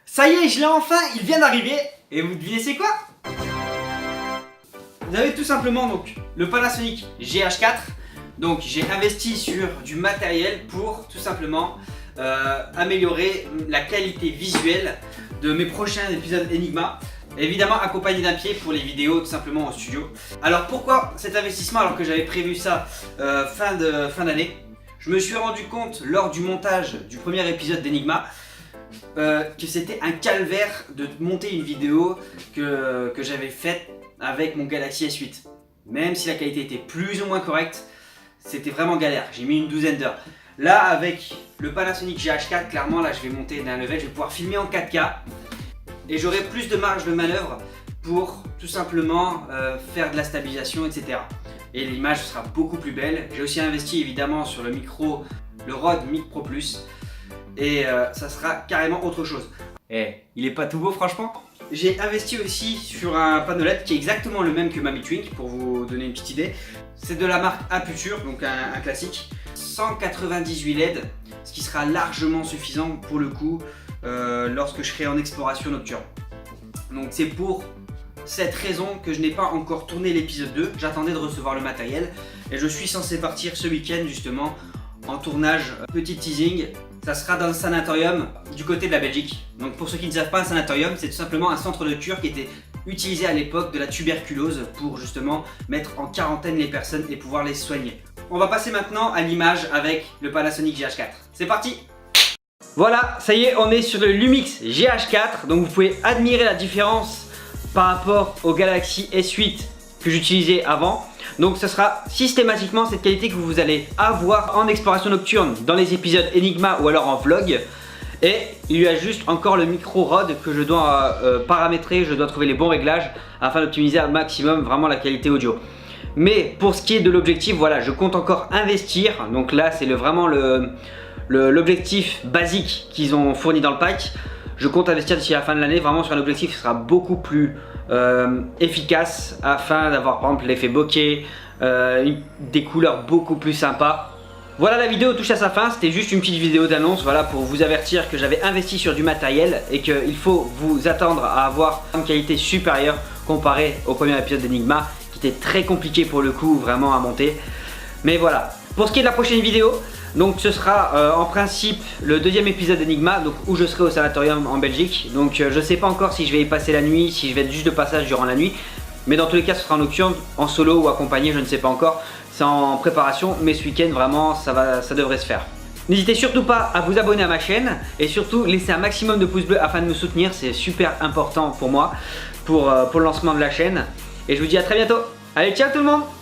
Ça y est, je l'ai enfin, il vient d'arriver. Et vous devinez c'est quoi? Vous avez tout simplement donc le Panasonic GH4. Donc j'ai investi sur du matériel pour tout simplement améliorer la qualité visuelle de mes prochains épisodes Enigma. Évidemment accompagné d'un pied pour les vidéos tout simplement au studio. Alors pourquoi cet investissement alors que j'avais prévu ça fin d'année? Je me suis rendu compte lors du montage du premier épisode d'Enigma que c'était un calvaire de monter une vidéo que j'avais faite avec mon Galaxy S8. Même si la qualité était plus ou moins correcte, c'était vraiment galère, j'ai mis une douzaine d'heures. Là avec le Panasonic GH4, clairement là je vais monter d'un level, je vais pouvoir filmer en 4K et j'aurai plus de marge de manœuvre pour tout simplement faire de la stabilisation, etc. Et l'image sera beaucoup plus belle. J'ai aussi investi évidemment sur le micro, le Rode Mic Pro Plus, et ça sera carrément autre chose. Il est pas tout beau franchement. J'ai investi aussi sur un panneau LED qui est exactement le même que ma Mi Twink pour vous donner une petite idée. C'est de la marque Aputure, donc un classique. 198 LED, ce qui sera largement suffisant pour le coup lorsque je serai en exploration nocturne. Donc c'est pour cette raison que je n'ai pas encore tourné l'épisode 2, j'attendais de recevoir le matériel et je suis censé partir ce week-end justement en tournage. Petit teasing, ça sera dans un sanatorium du côté de la Belgique. Donc pour ceux qui ne savent pas, un sanatorium c'est tout simplement un centre de cure qui était utilisé à l'époque de la tuberculose pour justement mettre en quarantaine les personnes et pouvoir les soigner. On va passer maintenant à l'image avec le Panasonic GH4. C'est parti! Voilà, ça y est, on est sur le Lumix GH4, donc vous pouvez admirer la différence par rapport au Galaxy S8 que j'utilisais avant. Donc ce sera systématiquement cette qualité que vous allez avoir en exploration nocturne dans les épisodes Enigma ou alors en vlog. Et il y a juste encore le micro Rode que je dois paramétrer, je dois trouver les bons réglages afin d'optimiser un maximum vraiment la qualité audio. Mais pour ce qui est de l'objectif, voilà, je compte encore investir. Donc là c'est vraiment l'objectif basique qu'ils ont fourni dans le pack. Je compte investir d'ici la fin de l'année vraiment sur un objectif qui sera beaucoup plus efficace afin d'avoir par exemple l'effet bokeh, des couleurs beaucoup plus sympas. Voilà, la vidéo touche à sa fin, c'était juste une petite vidéo d'annonce, voilà, pour vous avertir que j'avais investi sur du matériel et qu'il faut vous attendre à avoir une qualité supérieure comparée au premier épisode d'Enigma qui était très compliqué pour le coup vraiment à monter. Mais voilà, pour ce qui est de la prochaine vidéo, donc ce sera en principe le deuxième épisode d'Enigma, donc où je serai au sanatorium en Belgique. Donc je sais pas encore si je vais y passer la nuit, si je vais être juste de passage durant la nuit. Mais dans tous les cas ce sera en nocturne, en solo ou accompagné, je ne sais pas encore. C'est en préparation, mais ce week-end vraiment ça devrait se faire. N'hésitez surtout pas à vous abonner à ma chaîne et surtout laisser un maximum de pouces bleus afin de me soutenir, c'est super important pour moi, pour le lancement de la chaîne. Et je vous dis à très bientôt. Allez, ciao tout le monde!